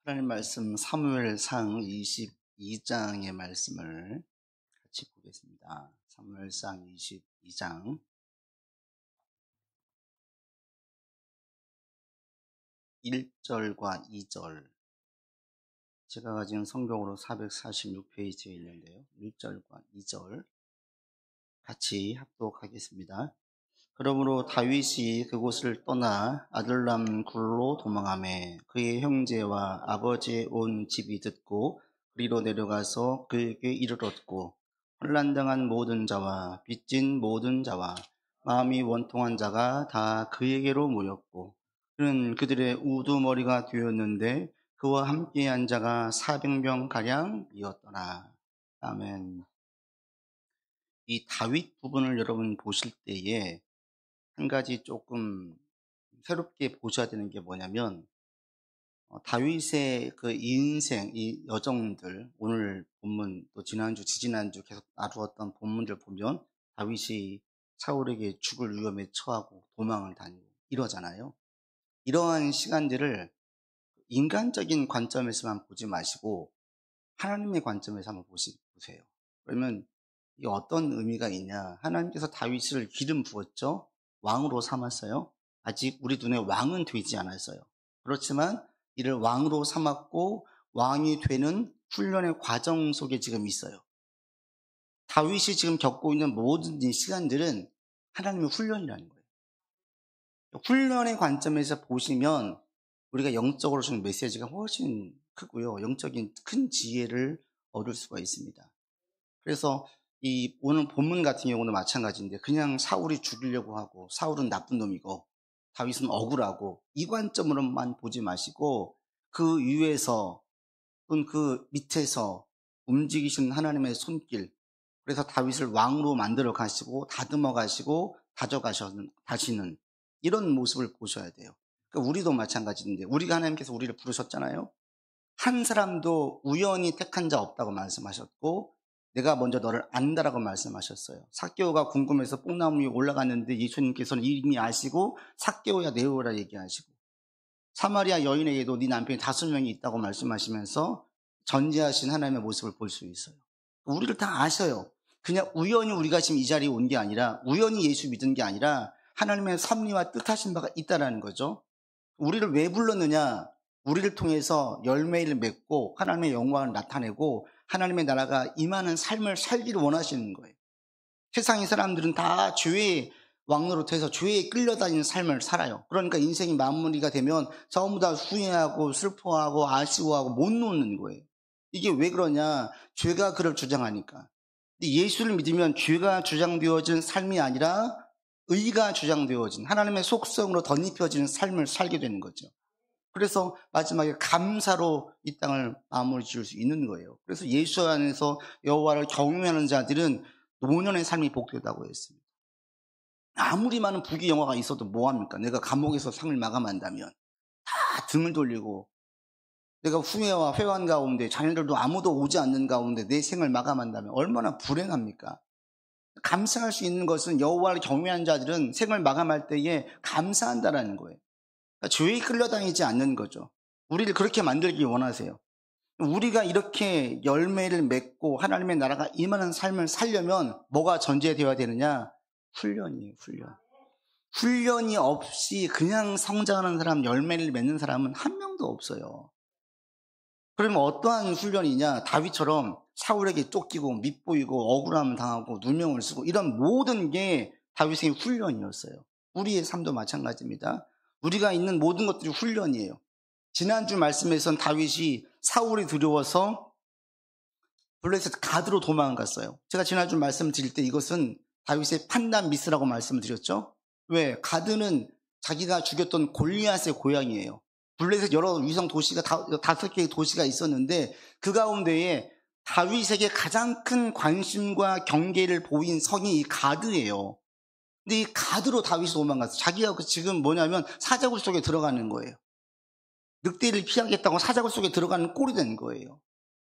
하나님 말씀 사무엘상 22장의 말씀을 같이 보겠습니다. 사무엘상 22장 1절과 2절, 제가 가진 성경으로 446페이지에 있는데요. 1절과 2절 같이 합독하겠습니다. 그러므로 다윗이 그곳을 떠나 아들람 굴로 도망하매 그의 형제와 아버지의 온 집이 듣고 그리로 내려가서 그에게 이르렀고, 혼란당한 모든 자와 빚진 모든 자와 마음이 원통한 자가 다 그에게로 모였고, 그는 그들의 우두머리가 되었는데 그와 함께한 자가 400명가량이었더라. 아멘. 이 다윗 부분을 여러분 보실 때에 한 가지 조금 새롭게 보셔야 되는 게 뭐냐면, 다윗의 그 인생, 이 여정들, 오늘 본문 또 지난주, 지지난주 계속 나누었던 본문들 보면 다윗이 사울에게 죽을 위험에 처하고 도망을 다니고 이러잖아요. 이러한 시간들을 인간적인 관점에서만 보지 마시고 하나님의 관점에서 한번 보세요. 그러면 이게 어떤 의미가 있냐? 하나님께서 다윗을 기름 부었죠. 왕으로 삼았어요. 아직 우리 눈에 왕은 되지 않았어요. 그렇지만 이를 왕으로 삼았고 왕이 되는 훈련의 과정 속에 지금 있어요. 다윗이 지금 겪고 있는 모든 이 시간들은 하나님의 훈련이라는 거예요. 훈련의 관점에서 보시면 우리가 영적으로 주는 메시지가 훨씬 크고요. 영적인 큰 지혜를 얻을 수가 있습니다. 그래서 이 오늘 본문 같은 경우는 마찬가지인데, 그냥 사울이 죽이려고 하고 사울은 나쁜 놈이고 다윗은 억울하고 이 관점으로만 보지 마시고 그 위에서 또는 그 밑에서 움직이시는 하나님의 손길, 그래서 다윗을 왕으로 만들어 가시고 다듬어 가시고 다져 가시는 이런 모습을 보셔야 돼요. 그러니까 우리도 마찬가지인데, 우리가 하나님께서 우리를 부르셨잖아요. 한 사람도 우연히 택한 자 없다고 말씀하셨고 내가 먼저 너를 안다라고 말씀하셨어요. 삭개오가 궁금해서 뽕나무 위에 올라갔는데 예수님께서는 이미 아시고 삭개오야 내려오라 얘기하시고, 사마리아 여인에게도 네 남편이 5명이 있다고 말씀하시면서 전제하신 하나님의 모습을 볼 수 있어요. 우리를 다 아셔요. 그냥 우연히 우리가 지금 이 자리에 온 게 아니라, 우연히 예수 믿은 게 아니라 하나님의 섭리와 뜻하신 바가 있다라는 거죠. 우리를 왜 불렀느냐? 우리를 통해서 열매를 맺고 하나님의 영광을 나타내고 하나님의 나라가 임하는 삶을 살기를 원하시는 거예요. 세상의 사람들은 다 죄의 왕노릇해서 죄에 끌려다니는 삶을 살아요. 그러니까 인생이 마무리가 되면 전부 다 후회하고 슬퍼하고 아쉬워하고 못 놓는 거예요. 이게 왜 그러냐? 죄가 그를 주장하니까. 근데 예수를 믿으면 죄가 주장되어진 삶이 아니라 의가 주장되어진 하나님의 속성으로 덧입혀지는 삶을 살게 되는 거죠. 그래서 마지막에 감사로 이 땅을 마무리 지을 수 있는 거예요. 그래서 예수 안에서 여호와를 경외하는 자들은 노년의 삶이 복되다고 했습니다. 아무리 많은 부귀 영화가 있어도 뭐합니까? 내가 감옥에서 상을 마감한다면 다 등을 돌리고, 내가 후회와 회한 가운데 자녀들도 아무도 오지 않는 가운데 내 생을 마감한다면 얼마나 불행합니까? 감사할 수 있는 것은 여호와를 경외하는 자들은 생을 마감할 때에 감사한다라는 거예요. 그러니까 죄에 끌려다니지 않는 거죠. 우리를 그렇게 만들기 원하세요. 우리가 이렇게 열매를 맺고 하나님의 나라가 임하는 삶을 살려면 뭐가 전제되어야 되느냐? 훈련이에요. 훈련이 없이 그냥 성장하는 사람, 열매를 맺는 사람은 한 명도 없어요. 그러면 어떠한 훈련이냐? 다윗처럼 사울에게 쫓기고 밉보이고 억울함을 당하고 누명을 쓰고 이런 모든 게 다윗의 훈련이었어요. 우리의 삶도 마찬가지입니다. 우리가 있는 모든 것들이 훈련이에요. 지난주 말씀에선 다윗이 사울이 두려워서 블레셋 가드로 도망갔어요. 제가 지난주 말씀 드릴 때 이것은 다윗의 판단 미스라고 말씀을 드렸죠. 왜? 가드는 자기가 죽였던 골리앗의 고향이에요. 블레셋 여러 위성 도시가 5개의 도시가 있었는데 그 가운데에 다윗에게 가장 큰 관심과 경계를 보인 성이 이 가드예요. 근데 이 가드로 다윗이 도망갔어요. 자기가 지금 뭐냐면 사자굴 속에 들어가는 거예요. 늑대를 피하겠다고 사자굴 속에 들어가는 꼴이 된 거예요.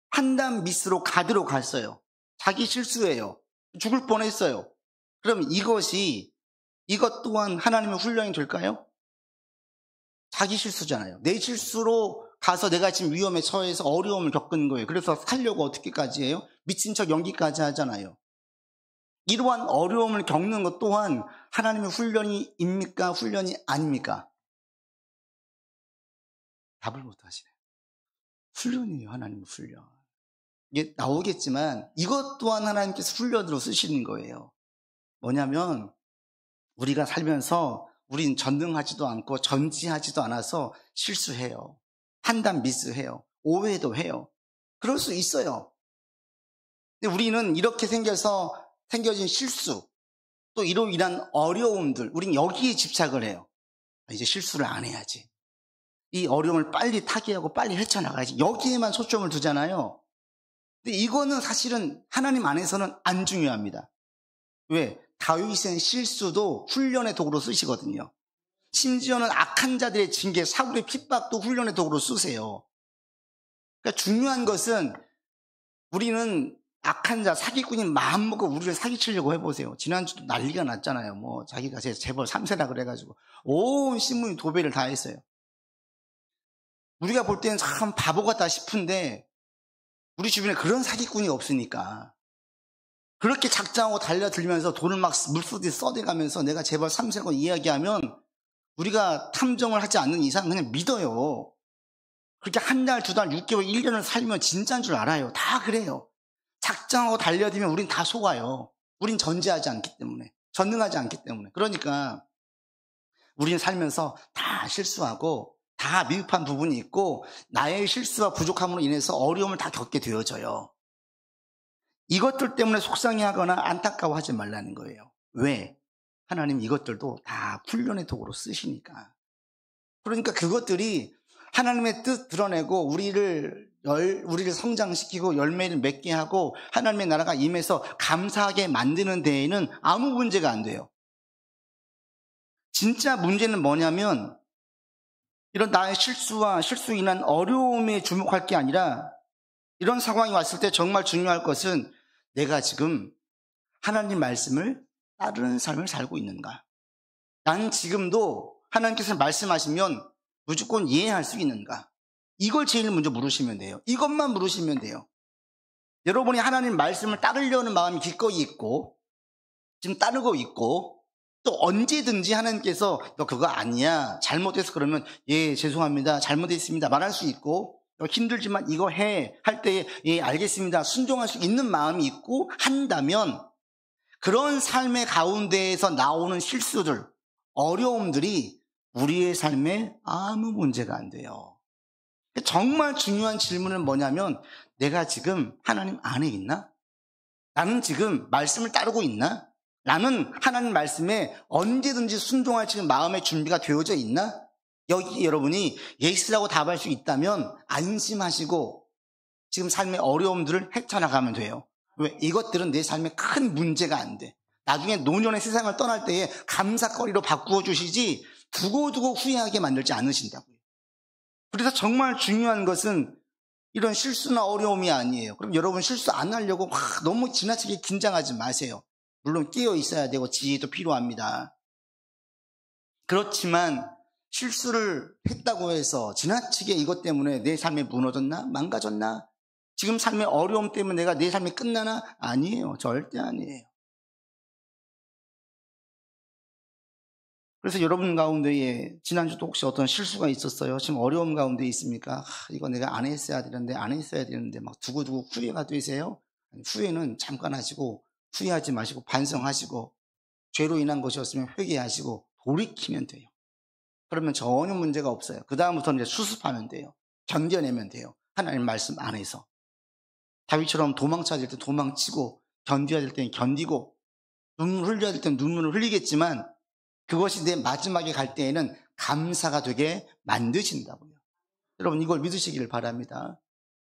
판단 미스로 가드로 갔어요. 자기 실수예요. 죽을 뻔했어요. 그럼 이것 또한 하나님의 훈련이 될까요? 자기 실수잖아요. 내 실수로 가서 내가 지금 위험에 처해서 어려움을 겪은 거예요. 그래서 살려고 어떻게까지 해요? 미친 척 연기까지 하잖아요. 이러한 어려움을 겪는 것 또한 하나님의 훈련이입니까? 훈련이 아닙니까? 답을 못 하시네요. 훈련이에요, 하나님의 훈련. 이게 나오겠지만 이것 또한 하나님께서 훈련으로 쓰시는 거예요. 뭐냐면 우리가 살면서 우린 전능하지도 않고 전지하지도 않아서 실수해요. 판단 미스해요. 오해도 해요. 그럴 수 있어요. 근데 우리는 이렇게 생겨진 실수, 또 이로 인한 어려움들, 우린 여기에 집착을 해요. 이제 실수를 안 해야지. 이 어려움을 빨리 타개하고 빨리 헤쳐나가야지. 여기에만 초점을 두잖아요. 근데 이거는 사실은 하나님 안에서는 안 중요합니다. 왜? 다윗은 실수도 훈련의 도구로 쓰시거든요. 심지어는 악한 자들의 징계, 사울의 핍박도 훈련의 도구로 쓰세요. 그러니까 중요한 것은 우리는 악한 자, 사기꾼이 마음먹고 우리를 사기치려고 해보세요. 지난주도 난리가 났잖아요. 뭐 자기가 재벌 3세라 그래가지고 온 신문이 도배를 다 했어요. 우리가 볼 때는 참 바보 같다 싶은데 우리 주변에 그런 사기꾼이 없으니까 그렇게 작정하고 달려들면서 돈을 막 물쓰듯이 써대가면서 내가 재벌 3세라고 이야기하면 우리가 탐정을 하지 않는 이상 그냥 믿어요. 그렇게 한 달, 두 달, 6개월, 1년을 살면 진짜인 줄 알아요. 다 그래요. 작정하고 달려들면 우린 다 속아요. 우린 전지하지 않기 때문에, 전능하지 않기 때문에. 그러니까 우리는 살면서 다 실수하고 다 미흡한 부분이 있고 나의 실수와 부족함으로 인해서 어려움을 다 겪게 되어져요. 이것들 때문에 속상해하거나 안타까워하지 말라는 거예요. 왜? 하나님 이것들도 다 훈련의 도구로 쓰시니까. 그러니까 그것들이 하나님의 뜻 드러내고 우리를 성장시키고 열매를 맺게 하고 하나님의 나라가 임해서 감사하게 만드는 데에는 아무 문제가 안 돼요. 진짜 문제는 뭐냐면 이런 나의 실수와 실수 인한 어려움에 주목할 게 아니라 이런 상황이 왔을 때 정말 중요할 것은 내가 지금 하나님 말씀을 따르는 삶을 살고 있는가? 나는 지금도 하나님께서 말씀하시면 무조건 이해할 수 있는가? 이걸 제일 먼저 물으시면 돼요. 이것만 물으시면 돼요. 여러분이 하나님 말씀을 따르려는 마음이 기꺼이 있고 지금 따르고 있고 또 언제든지 하나님께서 너 그거 아니야 잘못해서 그러면 예 죄송합니다 잘못했습니다 말할 수 있고 힘들지만 이거 해 할 때에 예 알겠습니다 순종할 수 있는 마음이 있고 한다면 그런 삶의 가운데에서 나오는 실수들 어려움들이 우리의 삶에 아무 문제가 안 돼요. 정말 중요한 질문은 뭐냐면 내가 지금 하나님 안에 있나? 나는 지금 말씀을 따르고 있나? 나는 하나님 말씀에 언제든지 순종할 지금 마음의 준비가 되어져 있나? 여기 여러분이 예스라고 답할 수 있다면 안심하시고 지금 삶의 어려움들을 헤쳐나가면 돼요. 왜? 이것들은 내 삶에 큰 문제가 안 돼. 나중에 노년의 세상을 떠날 때에 감사거리로 바꾸어 주시지 두고두고 후회하게 만들지 않으신다고요. 그래서 정말 중요한 것은 이런 실수나 어려움이 아니에요. 그럼 여러분 실수 안 하려고 너무 지나치게 긴장하지 마세요. 물론 깨어 있어야 되고 지혜도 필요합니다. 그렇지만 실수를 했다고 해서 지나치게 이것 때문에 내 삶이 무너졌나? 망가졌나? 지금 삶의 어려움 때문에 내가 내 삶이 끝나나? 아니에요. 절대 아니에요. 그래서 여러분 가운데에 지난주도 혹시 어떤 실수가 있었어요? 지금 어려움 가운데 있습니까? 이거 내가 안 했어야 되는데 막 두고두고 후회가 되세요? 후회는 잠깐 하시고 후회하지 마시고 반성하시고 죄로 인한 것이었으면 회개하시고 돌이키면 돼요. 그러면 전혀 문제가 없어요. 그 다음부터는 이제 수습하면 돼요. 견뎌내면 돼요. 하나님 말씀 안에서. 다윗처럼 도망쳐야 될 때 도망치고 견뎌야 될 때는 견디고 눈물 흘려야 될 때는 눈물을 흘리겠지만 그것이 내 마지막에 갈 때에는 감사가 되게 만드신다고요. 여러분 이걸 믿으시기를 바랍니다.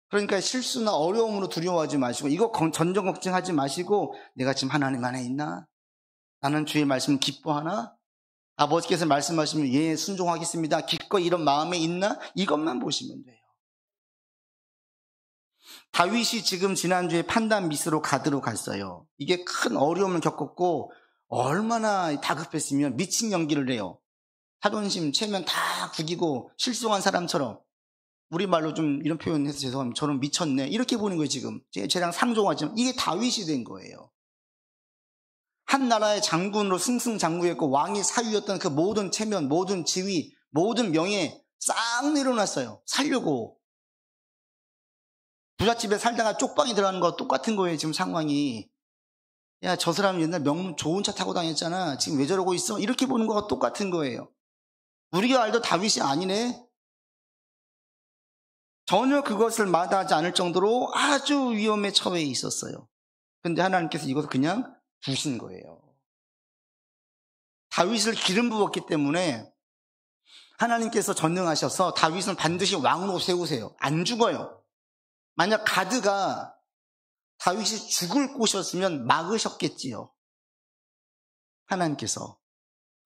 그러니까 실수나 어려움으로 두려워하지 마시고 이거 전전 걱정하지 마시고 내가 지금 하나님 안에 있나? 나는 주의 말씀을 기뻐하나? 아버지께서 말씀하시면 예 순종하겠습니다. 기꺼이 이런 마음에 있나? 이것만 보시면 돼요. 다윗이 지금 지난주에 판단 미스로 가드로 갔어요. 이게 큰 어려움을 겪었고 얼마나 다급했으면 미친 연기를 해요. 자존심, 체면 다 구기고 실수한 사람처럼 우리말로 좀 이런 표현해서 죄송합니다. 저는 미쳤네. 이렇게 보는 거예요, 지금. 쟤랑 상종하지만 이게 다윗이 된 거예요. 한 나라의 장군으로 승승장구했고 왕이 사위였던 그 모든 체면, 모든 지위, 모든 명예 싹 내려놨어요. 살려고. 부잣집에 살다가 쪽방에 들어가는 거 똑같은 거예요, 지금 상황이. 야, 저 사람 옛날 좋은 차 타고 다녔잖아. 지금 왜 저러고 있어? 이렇게 보는 거가 똑같은 거예요. 우리가 알던 다윗이 아니네. 전혀 그것을 마다하지 않을 정도로 아주 위험에 처해 있었어요. 근데 하나님께서 이것을 그냥 두신 거예요. 다윗을 기름 부었기 때문에 하나님께서 전능하셔서 다윗은 반드시 왕으로 세우세요. 안 죽어요. 만약 가드가 다윗이 죽을 곳이었으면 막으셨겠지요. 하나님께서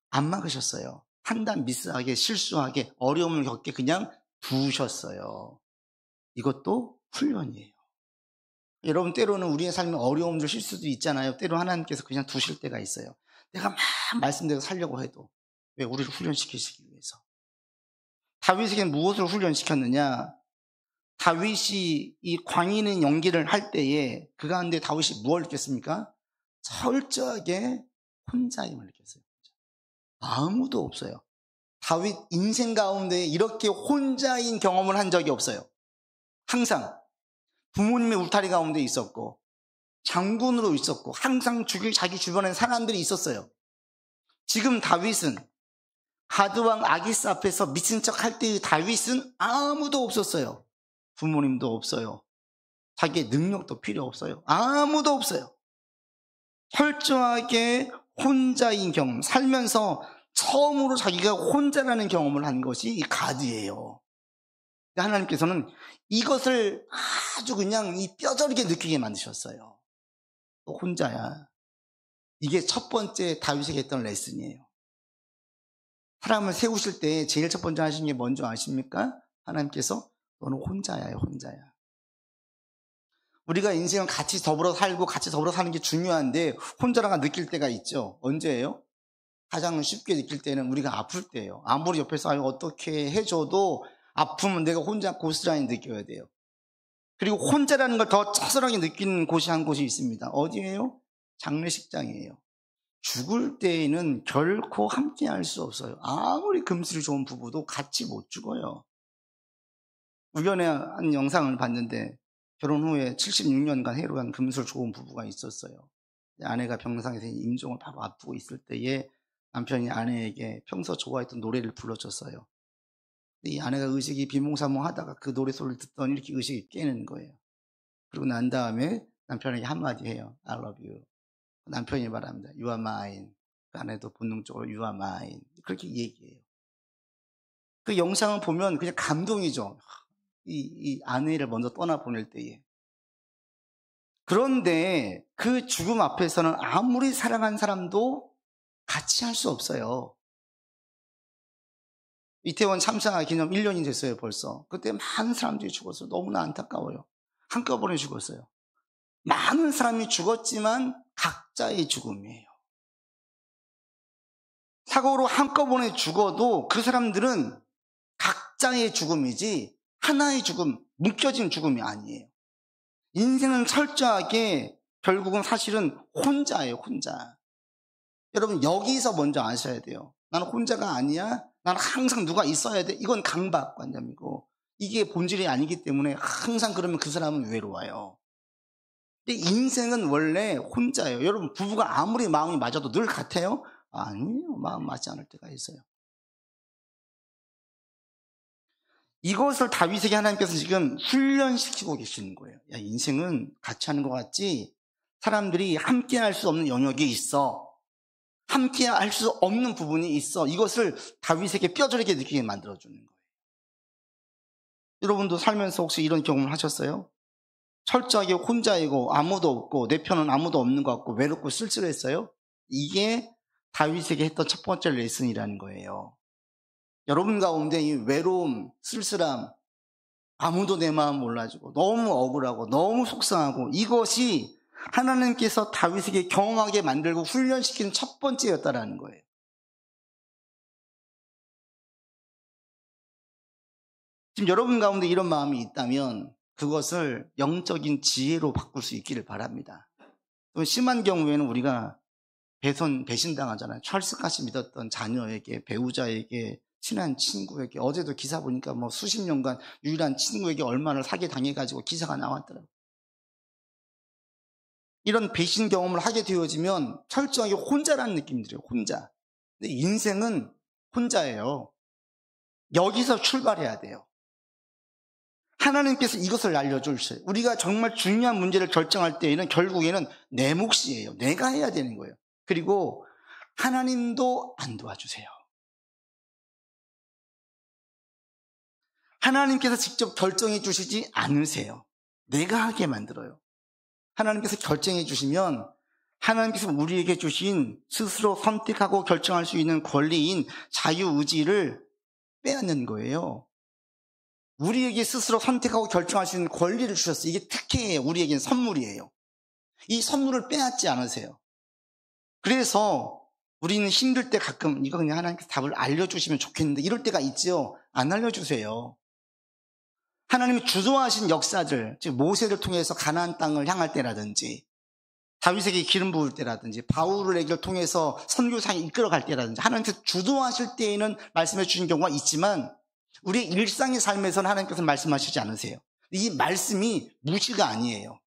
안 막으셨어요. 판단 미스하게 실수하게 어려움을 겪게 그냥 두셨어요. 이것도 훈련이에요. 여러분, 때로는 우리의 삶에 어려움들 실수도 있잖아요. 때로 하나님께서 그냥 두실 때가 있어요. 내가 막 말씀대로 살려고 해도. 왜? 우리를 훈련시키시기 위해서. 다윗에게 무엇을 훈련시켰느냐? 다윗이 이 광인의 연기를 할 때에 그 가운데 다윗이 무엇을 느꼈습니까? 철저하게 혼자임을 느꼈어요. 아무도 없어요. 다윗 인생 가운데 이렇게 혼자인 경험을 한 적이 없어요. 항상 부모님의 울타리 가운데 있었고 장군으로 있었고 항상 자기 주변에 사람들이 있었어요. 지금 다윗은 가드왕 아기스 앞에서 미친 척 할 때의 다윗은 아무도 없었어요. 부모님도 없어요. 자기의 능력도 필요 없어요. 아무도 없어요. 철저하게 혼자인 경험, 살면서 처음으로 자기가 혼자라는 경험을 한 것이 이 가드예요. 하나님께서는 이것을 아주 그냥 이 뼈저리게 느끼게 만드셨어요. 너 혼자야. 이게 첫 번째 다윗에게 했던 레슨이에요. 사람을 세우실 때 제일 첫 번째 하신 게 뭔지 아십니까? 하나님께서 너는 혼자야, 혼자야. 우리가 인생을 같이 더불어 살고 같이 더불어 사는 게 중요한데 혼자라가 느낄 때가 있죠. 언제예요? 가장 쉽게 느낄 때는 우리가 아플 때예요. 아무리 옆에서 어떻게 해줘도 아프면 내가 혼자 고스란히 느껴야 돼요. 그리고 혼자라는 걸 더 처절하게 느끼는 곳이 한 곳이 있습니다. 어디예요? 장례식장이에요. 죽을 때에는 결코 함께 할 수 없어요. 아무리 금슬이 좋은 부부도 같이 못 죽어요. 우연에 한 영상을 봤는데 결혼 후에 76년간 해로한 금술 좋은 부부가 있었어요. 아내가 병상에서 임종을 바로 앞두고 있을 때에 남편이 아내에게 평소 좋아했던 노래를 불러줬어요. 이 아내가 의식이 비몽사몽하다가 그 노래 소리를 듣더니 이렇게 의식이 깨는 거예요. 그리고 난 다음에 남편에게 한마디 해요. I love you. 남편이 말합니다. You are mine. 그 아내도 본능적으로 You are mine. 그렇게 얘기해요. 그 영상을 보면 그냥 감동이죠. 이 아내를 먼저 떠나보낼 때에. 그런데 그 죽음 앞에서는 아무리 사랑한 사람도 같이 할 수 없어요. 이태원 참사 기념 1년이 됐어요, 벌써. 그때 많은 사람들이 죽었어요. 너무나 안타까워요. 한꺼번에 죽었어요. 많은 사람이 죽었지만 각자의 죽음이에요. 사고로 한꺼번에 죽어도 그 사람들은 각자의 죽음이지 하나의 죽음, 묶여진 죽음이 아니에요. 인생은 철저하게 결국은 사실은 혼자예요, 혼자. 여러분, 여기서 먼저 아셔야 돼요. 나는 혼자가 아니야. 나는 항상 누가 있어야 돼. 이건 강박관념이고 이게 본질이 아니기 때문에 항상 그러면 그 사람은 외로워요. 근데 인생은 원래 혼자예요. 여러분, 부부가 아무리 마음이 맞아도 늘 같아요? 아니에요. 마음 맞지 않을 때가 있어요. 이것을 다윗에게 하나님께서 지금 훈련시키고 계시는 거예요. 야, 인생은 같이 하는 것 같지? 사람들이 함께 할 수 없는 영역이 있어. 함께 할 수 없는 부분이 있어. 이것을 다윗에게 뼈저리게 느끼게 만들어주는 거예요. 여러분도 살면서 혹시 이런 경험을 하셨어요? 철저하게 혼자이고 아무도 없고 내 편은 아무도 없는 것 같고 외롭고 쓸쓸했어요? 이게 다윗에게 했던 첫 번째 레슨이라는 거예요. 여러분 가운데 이 외로움, 쓸쓸함, 아무도 내 마음 몰라주고 너무 억울하고 너무 속상하고 이것이 하나님께서 다윗에게 경험하게 만들고 훈련시키는 첫 번째였다라는 거예요. 지금 여러분 가운데 이런 마음이 있다면 그것을 영적인 지혜로 바꿀 수 있기를 바랍니다. 또 심한 경우에는 우리가 배신당하잖아요. 철석같이 믿었던 자녀에게, 배우자에게, 친한 친구에게. 어제도 기사 보니까 뭐 수십 년간 유일한 친구에게 얼마나 사기 당해가지고 기사가 나왔더라고요. 이런 배신 경험을 하게 되어지면 철저하게 혼자라는 느낌이 들어요. 혼자. 근데 인생은 혼자예요. 여기서 출발해야 돼요. 하나님께서 이것을 알려주셔요. 우리가 정말 중요한 문제를 결정할 때에는 결국에는 내 몫이에요. 내가 해야 되는 거예요. 그리고 하나님도 안 도와주세요. 하나님께서 직접 결정해 주시지 않으세요. 내가 하게 만들어요. 하나님께서 결정해 주시면 하나님께서 우리에게 주신 스스로 선택하고 결정할 수 있는 권리인 자유의지를 빼앗는 거예요. 우리에게 스스로 선택하고 결정할 수 있는 권리를 주셨어요. 이게 특혜예요. 우리에게는 선물이에요. 이 선물을 빼앗지 않으세요. 그래서 우리는 힘들 때 가끔 이거 그냥 하나님께서 답을 알려주시면 좋겠는데 이럴 때가 있죠. 안 알려주세요. 하나님이 주도하신 역사들, 즉 모세를 통해서 가나안 땅을 향할 때라든지 다윗에게 기름 부을 때라든지 바울에게 통해서 선교사에 이끌어갈 때라든지 하나님께서 주도하실 때에는 말씀해 주신 경우가 있지만 우리의 일상의 삶에서는 하나님께서 말씀하시지 않으세요. 이 말씀이 무시가 아니에요.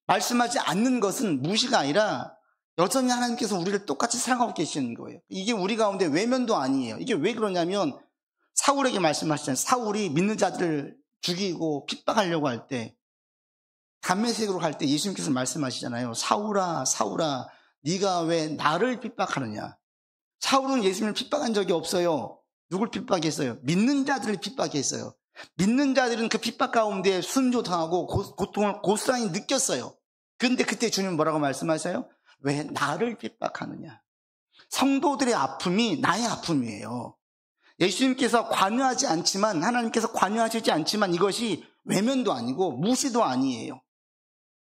말씀하지 않는 것은 무시가 아니라 여전히 하나님께서 우리를 똑같이 사랑하고 계시는 거예요. 이게 우리 가운데 외면도 아니에요. 이게 왜 그러냐면 사울에게 말씀하시잖아요. 사울이 믿는 자들을 죽이고 핍박하려고 할 때 담메색으로 갈 때 예수님께서 말씀하시잖아요. 사울아 사울아 네가 왜 나를 핍박하느냐. 사울은 예수님을 핍박한 적이 없어요. 누굴 핍박했어요? 믿는 자들을 핍박했어요. 믿는 자들은 그 핍박 가운데 순조당하고 고통을 고스란히 느꼈어요. 그런데 그때 주님 뭐라고 말씀하세요? 왜 나를 핍박하느냐. 성도들의 아픔이 나의 아픔이에요. 예수님께서 관여하지 않지만 하나님께서 관여하시지 않지만 이것이 외면도 아니고 무시도 아니에요.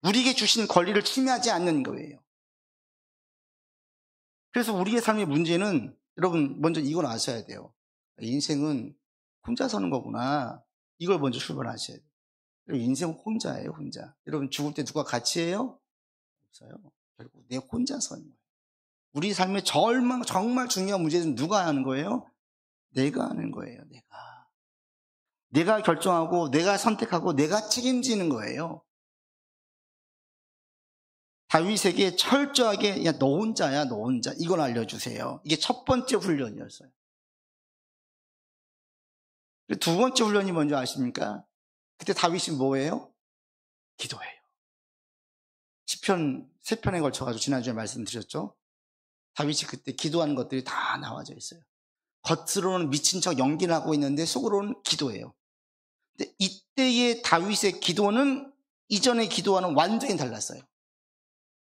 우리에게 주신 권리를 침해하지 않는 거예요. 그래서 우리의 삶의 문제는 여러분 먼저 이걸 아셔야 돼요. 인생은 혼자 사는 거구나. 이걸 먼저 출발하셔야 돼요. 인생은 혼자예요. 혼자. 여러분 죽을 때 누가 같이 해요? 없어요. 결국 내 혼자 사는 거예요. 우리 삶의 정말 중요한 문제는 누가 하는 거예요? 내가 하는 거예요. 내가 결정하고 내가 선택하고 내가 책임지는 거예요. 다윗에게 철저하게 야 너 혼자야 너 혼자 이걸 알려주세요. 이게 첫 번째 훈련이었어요. 두 번째 훈련이 뭔지 아십니까? 그때 다윗이 뭐예요? 기도해요. 시편 3편에 걸쳐가지고 지난주에 말씀드렸죠. 다윗이 그때 기도하는 것들이 다 나와져 있어요. 겉으로는 미친 척 연기를 하고 있는데 속으로는 기도해요. 근데 이때의 다윗의 기도는 이전의 기도와는 완전히 달랐어요.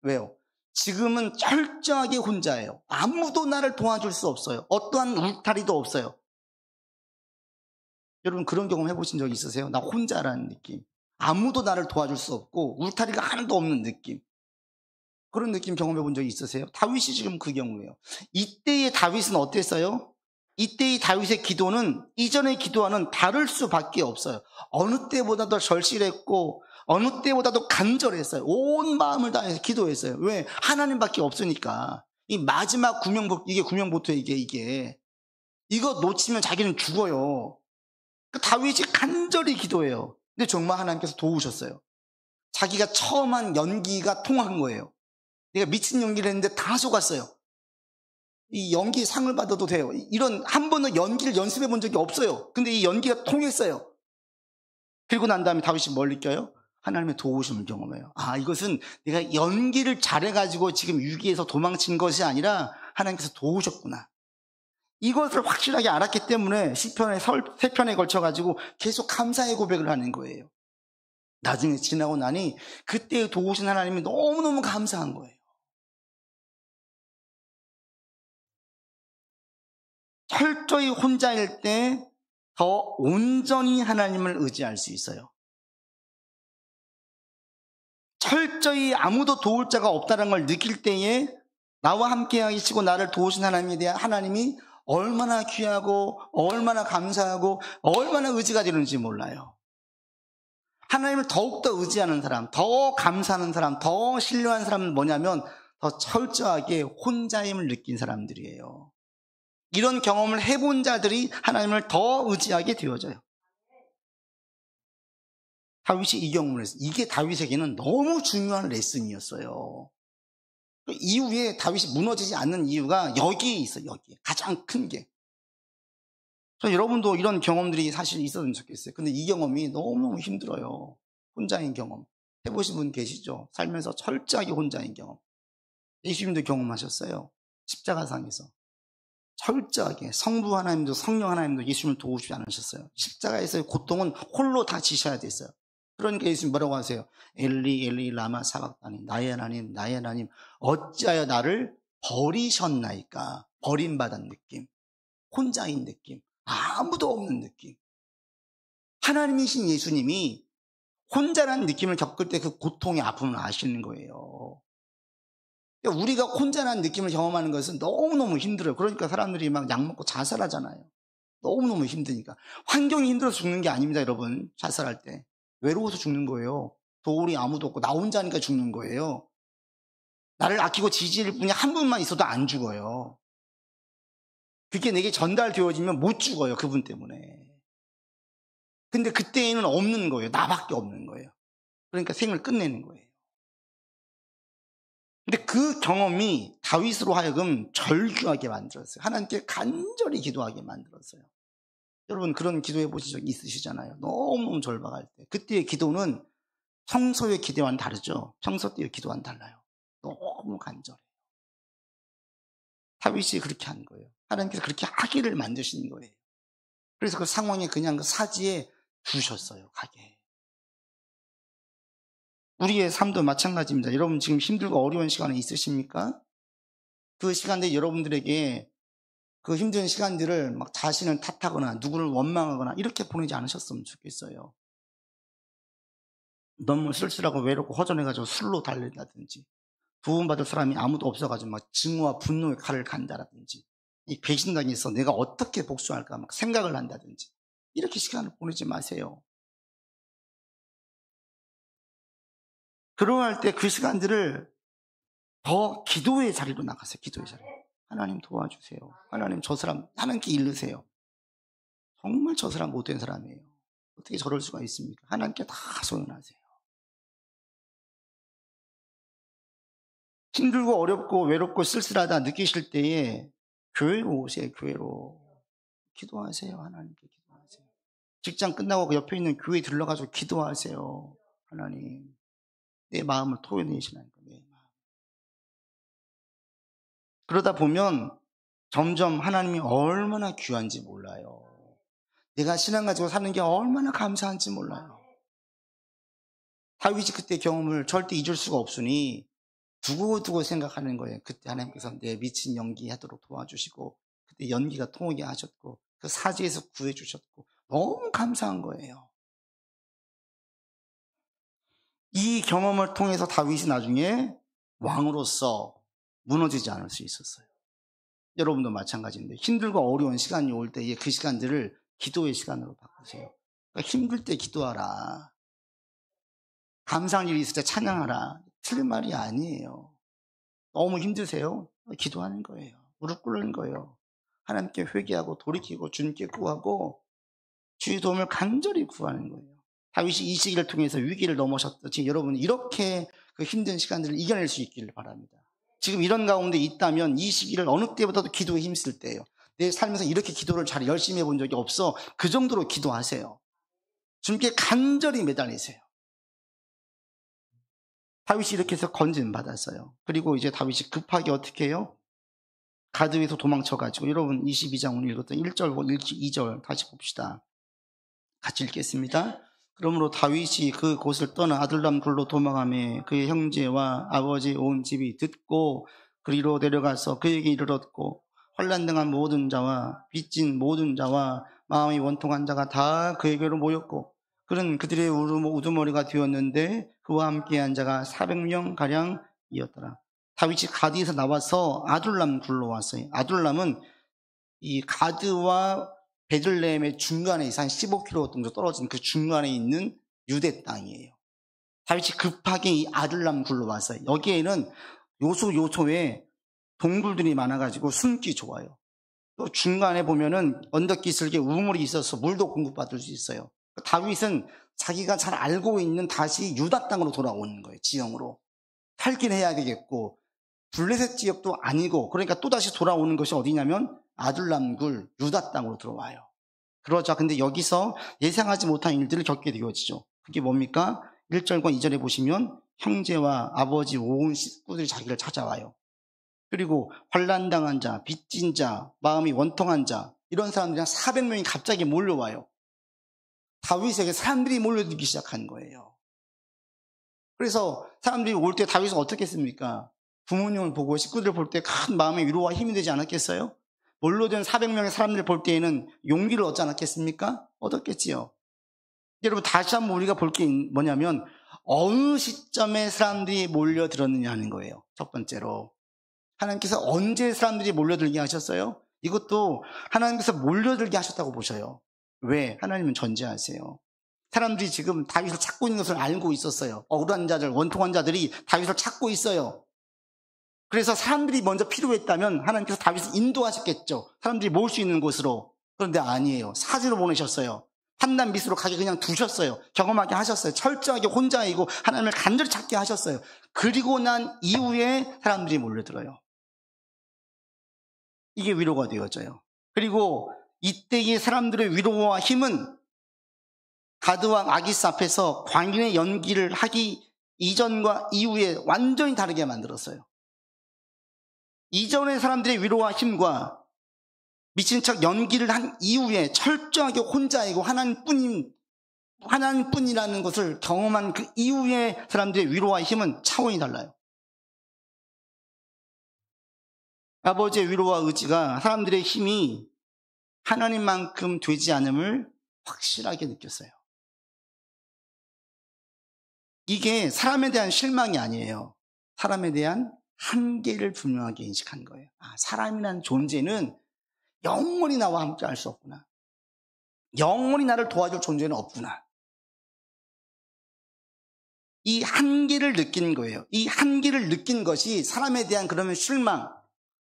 왜요? 지금은 철저하게 혼자예요. 아무도 나를 도와줄 수 없어요. 어떠한 울타리도 없어요. 여러분 그런 경험 해보신 적 있으세요? 나 혼자라는 느낌. 아무도 나를 도와줄 수 없고 울타리가 하나도 없는 느낌. 그런 느낌 경험해 본 적이 있으세요? 다윗이 지금 그 경우예요. 이때의 다윗은 어땠어요? 이때의 다윗의 기도는 이전의 기도와는 다를 수밖에 없어요. 어느 때보다도 절실했고 어느 때보다도 간절했어요. 온 마음을 다해서 기도했어요. 왜? 하나님밖에 없으니까. 이 마지막 구명복, 이게 구명보토 이게 이거 놓치면 자기는 죽어요. 다윗이 간절히 기도해요. 근데 정말 하나님께서 도우셨어요. 자기가 처음 한 연기가 통한 거예요. 내가 미친 연기를 했는데 다 속았어요. 이 연기 상을 받아도 돼요. 이런 한 번은 연기를 연습해 본 적이 없어요. 근데 이 연기가 통했어요. 그리고 난 다음에 다윗이 뭘 느껴요? 하나님의 도우심을 경험해요. 아, 이것은 내가 연기를 잘해가지고 지금 위기에서 도망친 것이 아니라 하나님께서 도우셨구나. 이것을 확실하게 알았기 때문에 시편의 3편에 걸쳐가지고 계속 감사의 고백을 하는 거예요. 나중에 지나고 나니 그때 도우신 하나님이 너무너무 감사한 거예요. 철저히 혼자일 때 더 온전히 하나님을 의지할 수 있어요. 철저히 아무도 도울 자가 없다는 걸 느낄 때에 나와 함께 하시고 나를 도우신 하나님에 대한 하나님이 얼마나 귀하고 얼마나 감사하고 얼마나 의지가 되는지 몰라요. 하나님을 더욱더 의지하는 사람, 더 감사하는 사람, 더 신뢰하는 사람은 뭐냐면 더 철저하게 혼자임을 느낀 사람들이에요. 이런 경험을 해본 자들이 하나님을 더 의지하게 되어져요. 다윗이 이 경험을 했어요. 이게 다윗에게는 너무 중요한 레슨이었어요. 이후에 다윗이 무너지지 않는 이유가 여기에 있어요. 여기에 가장 큰 게. 여러분도 이런 경험들이 사실 있었으면 좋겠어요. 근데 이 경험이 너무너무 힘들어요. 혼자인 경험 해보신 분 계시죠? 살면서 철저하게 혼자인 경험. 예수님도 경험하셨어요. 십자가상에서 철저하게 성부 하나님도 성령 하나님도 예수님을 도우시지 않으셨어요. 십자가에서의 고통은 홀로 다 지셔야 됐어요. 그러니까 예수님 뭐라고 하세요? 엘리 엘리 라마 사박다니, 나의 하나님 나의 하나님 어찌하여 나를 버리셨나이까. 버림받은 느낌, 혼자인 느낌, 아무도 없는 느낌. 하나님이신 예수님이 혼자라는 느낌을 겪을 때 그 고통의 아픔을 아시는 거예요. 우리가 혼자라는 느낌을 경험하는 것은 너무너무 힘들어요. 그러니까 사람들이 막 약 먹고 자살하잖아요. 너무너무 힘드니까. 환경이 힘들어서 죽는 게 아닙니다, 여러분. 자살할 때 외로워서 죽는 거예요. 도울이 아무도 없고 나 혼자니까 죽는 거예요. 나를 아끼고 지지할 분이 한 분만 있어도 안 죽어요. 그게 내게 전달되어지면 못 죽어요, 그분 때문에. 근데 그때에는 없는 거예요. 나밖에 없는 거예요. 그러니까 생을 끝내는 거예요. 근데 그 경험이 다윗으로 하여금 절규하게 만들었어요. 하나님께 간절히 기도하게 만들었어요. 여러분 그런 기도해 보신 적 있으시잖아요. 너무너무 절박할 때. 그때의 기도는 평소의 기도와는 다르죠. 평소 때의 기도와는 달라요. 너무 간절해요. 다윗이 그렇게 한 거예요. 하나님께서 그렇게 하기를 만드신 거예요. 그래서 그 상황에 그냥 그 사지에 두셨어요. 가게. 우리의 삶도 마찬가지입니다. 여러분 지금 힘들고 어려운 시간이 있으십니까? 그 시간대 여러분들에게 그 힘든 시간들을 막 자신을 탓하거나 누구를 원망하거나 이렇게 보내지 않으셨으면 좋겠어요. 너무 쓸쓸하고 외롭고 허전해가지고 술로 달린다든지, 도움받을 사람이 아무도 없어가지고 막 증오와 분노의 칼을 간다라든지, 이 배신당해서 내가 어떻게 복수할까 막 생각을 한다든지, 이렇게 시간을 보내지 마세요. 그러할 때 그 시간들을 더 기도의 자리로 나가세요. 기도의 자리. 하나님 도와주세요. 하나님 저 사람 하나님께 일르세요. 정말 저 사람 못된 사람이에요. 어떻게 저럴 수가 있습니까? 하나님께 다 소연하세요. 힘들고 어렵고 외롭고 쓸쓸하다 느끼실 때에 교회로 오세요. 교회로 기도하세요. 하나님께 기도하세요. 직장 끝나고 그 옆에 있는 교회 들러가지고 기도하세요. 하나님 내 마음을 토해내시라니까. 내 마음. 그러다 보면 점점 하나님이 얼마나 귀한지 몰라요. 내가 신앙 가지고 사는 게 얼마나 감사한지 몰라요. 다윗이 그때 경험을 절대 잊을 수가 없으니 두고두고 생각하는 거예요. 그때 하나님께서 내 미친 연기하도록 도와주시고 그때 연기가 통하게 하셨고 그 사지에서 구해주셨고 너무 감사한 거예요. 이 경험을 통해서 다윗이 나중에 왕으로서 무너지지 않을 수 있었어요. 여러분도 마찬가지인데 힘들고 어려운 시간이 올 때에 그 시간들을 기도의 시간으로 바꾸세요. 그러니까 힘들 때 기도하라. 감사한 일이 있을 때 찬양하라. 틀린 말이 아니에요. 너무 힘드세요? 기도하는 거예요. 무릎 꿇는 거예요. 하나님께 회개하고 돌이키고 주님께 구하고 주의 도움을 간절히 구하는 거예요. 다윗이 이 시기를 통해서 위기를 넘어섰듯이 여러분 이렇게 그 힘든 시간들을 이겨낼 수 있기를 바랍니다. 지금 이런 가운데 있다면 이 시기를 어느 때보다도 기도에 힘쓸 때예요. 내 삶에서 이렇게 기도를 잘 열심히 해본 적이 없어. 그 정도로 기도하세요. 주님께 간절히 매달리세요. 다윗이 이렇게 해서 건진받았어요. 그리고 이제 다윗이 급하게 어떻게 해요? 가드에서 도망쳐가지고 여러분 22장 오늘 읽었던 1절과 2절 다시 봅시다. 같이 읽겠습니다. 그러므로 다윗이 그 곳을 떠나 아둘람 굴로 도망하며 그의 형제와 아버지 온 집이 듣고 그리로 내려가서 그에게 이르렀고 환난당한 모든 자와 빚진 모든 자와 마음이 원통한 자가 다 그에게로 모였고 그는 그들의 우두머리가 되었는데 그와 함께한 자가 400명가량이었더라. 다윗이 가디에서 나와서 아둘람 굴로 왔어요. 아둘람은 이 가드와 베들레헴의 중간에 한 15km 정도 떨어진 그 중간에 있는 유대 땅이에요. 다윗이 급하게 이 아둘람 굴로 왔어요. 여기에는 요소요소에 동굴들이 많아가지고 숨기 좋아요. 또 중간에 보면은 언덕 기슭에 우물이 있어서 물도 공급받을 수 있어요. 다윗은 자기가 잘 알고 있는 다시 유다 땅으로 돌아오는 거예요. 지형으로. 살긴 해야 되겠고 블레셋 지역도 아니고, 그러니까 또다시 돌아오는 것이 어디냐면 아둘람굴 유다 땅으로 들어와요. 그러자 근데 여기서 예상하지 못한 일들을 겪게 되어지죠. 그게 뭡니까? 1절과 2절에 보시면 형제와 아버지 온 식구들이 자기를 찾아와요. 그리고 환난당한 자, 빚진 자, 마음이 원통한 자, 이런 사람들이 한 400명이 갑자기 몰려와요. 다윗에게 사람들이 몰려들기 시작한 거예요. 그래서 사람들이 올 때 다윗은 어떻게 했습니까? 부모님을 보고 식구들 볼 때 큰 마음의 위로와 힘이 되지 않았겠어요? 몰려든 400명의 사람들 볼 때에는 용기를 얻지 않았겠습니까? 얻었겠지요. 여러분, 다시 한번 우리가 볼 게 뭐냐면 어느 시점에 사람들이 몰려들었느냐 하는 거예요. 첫 번째로 하나님께서 언제 사람들이 몰려들게 하셨어요? 이것도 하나님께서 몰려들게 하셨다고 보셔요. 왜? 하나님은 전제하세요. 사람들이 지금 다윗을 찾고 있는 것을 알고 있었어요. 억울한 자들, 원통한 자들이 다윗을 찾고 있어요. 그래서 사람들이 먼저 필요했다면 하나님께서 다윗을 인도하셨겠죠. 사람들이 모을 수 있는 곳으로. 그런데 아니에요. 사지로 보내셨어요. 판단 미스로 가게 그냥 두셨어요. 경험하게 하셨어요. 철저하게 혼자이고 하나님을 간절히 찾게 하셨어요. 그리고 난 이후에 사람들이 몰려들어요. 이게 위로가 되어져요. 그리고 이때의 사람들의 위로와 힘은 가드왕 아기스 앞에서 광인의 연기를 하기 이전과 이후에 완전히 다르게 만들었어요. 이전의 사람들의 위로와 힘과 미친 척 연기를 한 이후에 철저하게 혼자이고 하나님뿐이라는 것을 경험한 그 이후의 사람들의 위로와 힘은 차원이 달라요. 아버지의 위로와 의지가 사람들의 힘이 하나님만큼 되지 않음을 확실하게 느꼈어요. 이게 사람에 대한 실망이 아니에요. 사람에 대한 한계를 분명하게 인식한 거예요. 사람이란 존재는 영원히 나와 함께 할 수 없구나. 영원히 나를 도와줄 존재는 없구나. 이 한계를 느낀 거예요. 이 한계를 느낀 것이 사람에 대한 그러면 실망,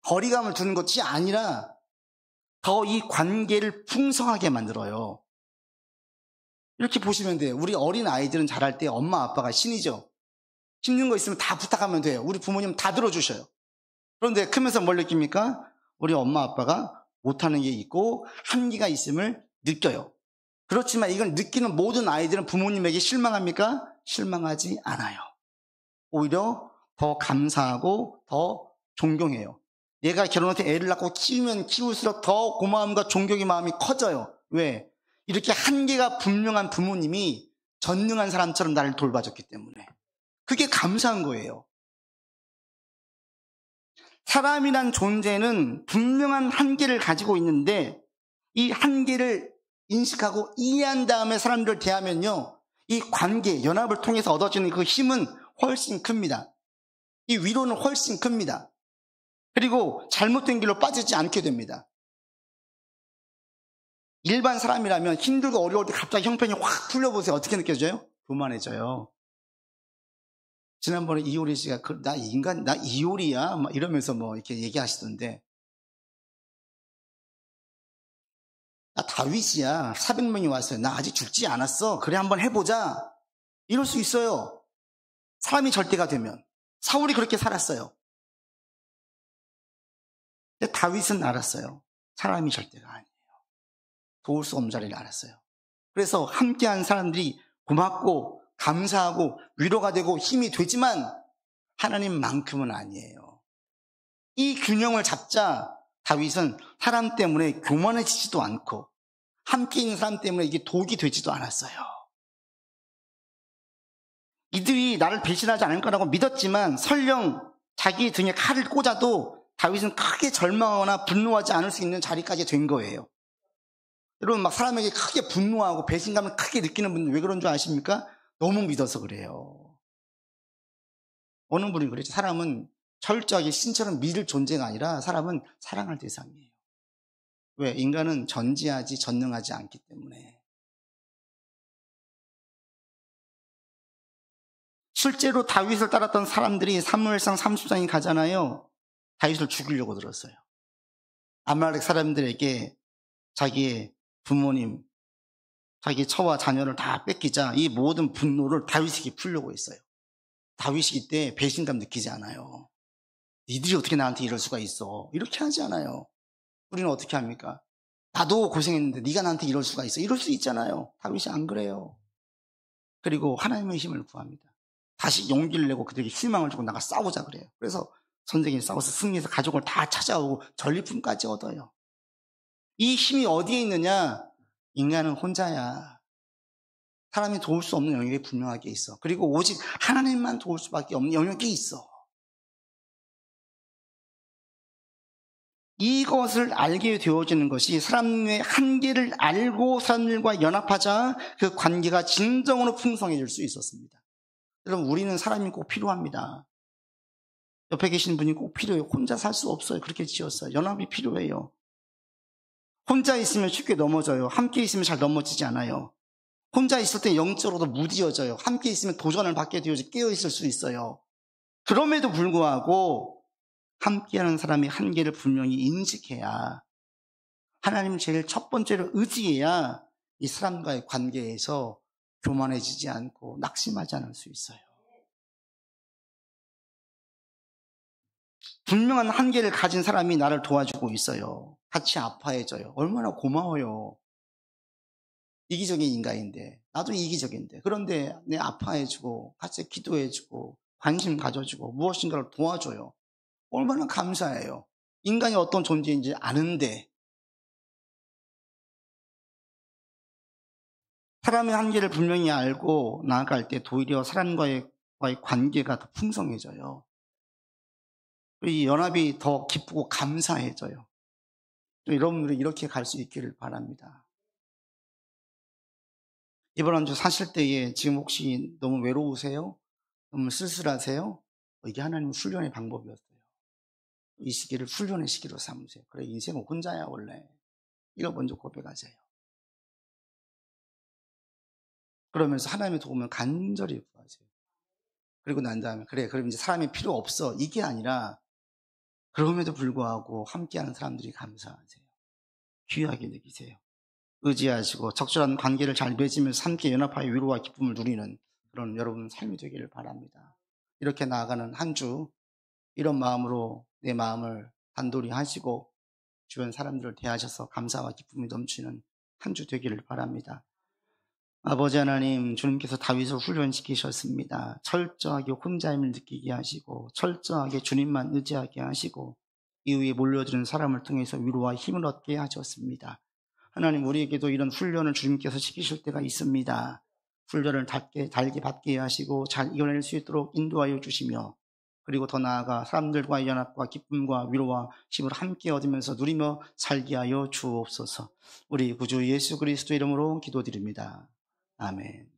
거리감을 두는 것이 아니라 더 이 관계를 풍성하게 만들어요. 이렇게 보시면 돼요. 우리 어린 아이들은 자랄 때 엄마 아빠가 신이죠. 힘든 거 있으면 다 부탁하면 돼요. 우리 부모님 다 들어주셔요. 그런데 크면서 뭘 느낍니까? 우리 엄마 아빠가 못하는 게 있고 한계가 있음을 느껴요. 그렇지만 이걸 느끼는 모든 아이들은 부모님에게 실망합니까? 실망하지 않아요. 오히려 더 감사하고 더 존경해요. 얘가 결혼해서 애를 낳고 키우면 키울수록 더 고마움과 존경의 마음이 커져요. 왜? 이렇게 한계가 분명한 부모님이 전능한 사람처럼 나를 돌봐줬기 때문에. 그게 감사한 거예요. 사람이란 존재는 분명한 한계를 가지고 있는데 이 한계를 인식하고 이해한 다음에 사람들을 대하면요, 이 관계, 연합을 통해서 얻어지는 그 힘은 훨씬 큽니다. 이 위로는 훨씬 큽니다. 그리고 잘못된 길로 빠지지 않게 됩니다. 일반 사람이라면 힘들고 어려울 때 갑자기 형편이 확 풀려보세요. 어떻게 느껴져요? 교만해져요. 지난번에 이효리 씨가 나 이효리야? 막 이러면서 이렇게 얘기하시던데, 나 다윗이야. 400명이 왔어요. 나 아직 죽지 않았어. 그래, 한번 해보자. 이럴 수 있어요. 사람이 절대가 되면. 사울이 그렇게 살았어요. 근데 다윗은 알았어요. 사람이 절대가 아니에요. 도울 수 없는 자리를 알았어요. 그래서 함께한 사람들이 고맙고 감사하고 위로가 되고 힘이 되지만 하나님만큼은 아니에요. 이 균형을 잡자 다윗은 사람 때문에 교만해지지도 않고 함께 있는 사람 때문에 이게 독이 되지도 않았어요. 이들이 나를 배신하지 않을 거라고 믿었지만 설령 자기 등에 칼을 꽂아도 다윗은 크게 절망하거나 분노하지 않을 수 있는 자리까지 된 거예요. 여러분, 막 사람에게 크게 분노하고 배신감을 크게 느끼는 분들 왜 그런 줄 아십니까? 너무 믿어서 그래요. 어느 분이 그랬죠. 사람은 철저하게 신처럼 믿을 존재가 아니라 사람은 사랑할 대상이에요. 왜? 인간은 전지하지 전능하지 않기 때문에. 실제로 다윗을 따랐던 사람들이 사무엘상 30장에 가잖아요. 다윗을 죽이려고 들었어요. 아말렉 사람들에게 자기의 부모님, 자기 처와 자녀를 다 뺏기자 이 모든 분노를 다윗에게 풀려고 했어요. 다윗이 이때 배신감 느끼지 않아요. 니들이 어떻게 나한테 이럴 수가 있어. 이렇게 하지 않아요. 우리는 어떻게 합니까? 나도 고생했는데 네가 나한테 이럴 수가 있어. 이럴 수 있잖아요. 다윗이 안 그래요. 그리고 하나님의 힘을 구합니다. 다시 용기를 내고 그들에게 희망을 주고 나가 싸우자 그래요. 그래서 전쟁에 싸워서 승리해서 가족을 다 찾아오고 전리품까지 얻어요. 이 힘이 어디에 있느냐? 인간은 혼자야. 사람이 도울 수 없는 영역이 분명하게 있어. 그리고 오직 하나님만 도울 수밖에 없는 영역이 있어. 이것을 알게 되어지는 것이 사람의 한계를 알고 사람들과 연합하자 그 관계가 진정으로 풍성해질 수 있었습니다. 여러분, 우리는 사람이 꼭 필요합니다. 옆에 계신 분이 꼭 필요해요. 혼자 살 수 없어요. 그렇게 지었어요. 연합이 필요해요. 혼자 있으면 쉽게 넘어져요. 함께 있으면 잘 넘어지지 않아요. 혼자 있을 때 영적으로도 무디어져요. 함께 있으면 도전을 받게 되어지 깨어있을 수 있어요. 그럼에도 불구하고 함께하는 사람의 한계를 분명히 인식해야, 하나님 제일 첫 번째로 의지해야 이 사람과의 관계에서 교만해지지 않고 낙심하지 않을 수 있어요. 분명한 한계를 가진 사람이 나를 도와주고 있어요. 같이 아파해줘요. 얼마나 고마워요. 이기적인 인간인데, 나도 이기적인데, 그런데 내 아파해주고 같이 기도해주고 관심 가져주고 무엇인가를 도와줘요. 얼마나 감사해요. 인간이 어떤 존재인지 아는데. 사람의 한계를 분명히 알고 나아갈 때 도리어 사람과의 관계가 더 풍성해져요. 이 연합이 더 기쁘고 감사해져요. 여러분들이 이렇게 갈 수 있기를 바랍니다. 이번 한 주 사실 때에 지금 혹시 너무 외로우세요? 너무 쓸쓸하세요? 이게 하나님 훈련의 방법이었어요. 이 시기를 훈련의 시기로 삼으세요. 그래, 인생은 혼자야 원래. 이거 먼저 고백하세요. 그러면서 하나님의 도움을 간절히 구하세요. 그리고 난 다음에 그래, 그럼 이제 사람이 필요 없어. 이게 아니라 그럼에도 불구하고 함께하는 사람들이 감사하세요. 귀하게 느끼세요. 의지하시고 적절한 관계를 잘 맺으면서 함께 연합하여 위로와 기쁨을 누리는 그런 여러분 삶이 되기를 바랍니다. 이렇게 나아가는 한 주 이런 마음으로 내 마음을 단돌이 하시고 주변 사람들을 대하셔서 감사와 기쁨이 넘치는 한 주 되기를 바랍니다. 아버지 하나님, 주님께서 다윗을 훈련시키셨습니다. 철저하게 혼자임을 느끼게 하시고 철저하게 주님만 의지하게 하시고 이후에 몰려드는 사람을 통해서 위로와 힘을 얻게 하셨습니다. 하나님, 우리에게도 이런 훈련을 주님께서 시키실 때가 있습니다. 훈련을 달게 받게 하시고 잘 이겨낼 수 있도록 인도하여 주시며, 그리고 더 나아가 사람들과의 연합과 기쁨과 위로와 힘을 함께 얻으면서 누리며 살게 하여 주옵소서. 우리 구주 예수 그리스도 이름으로 기도드립니다. 아멘.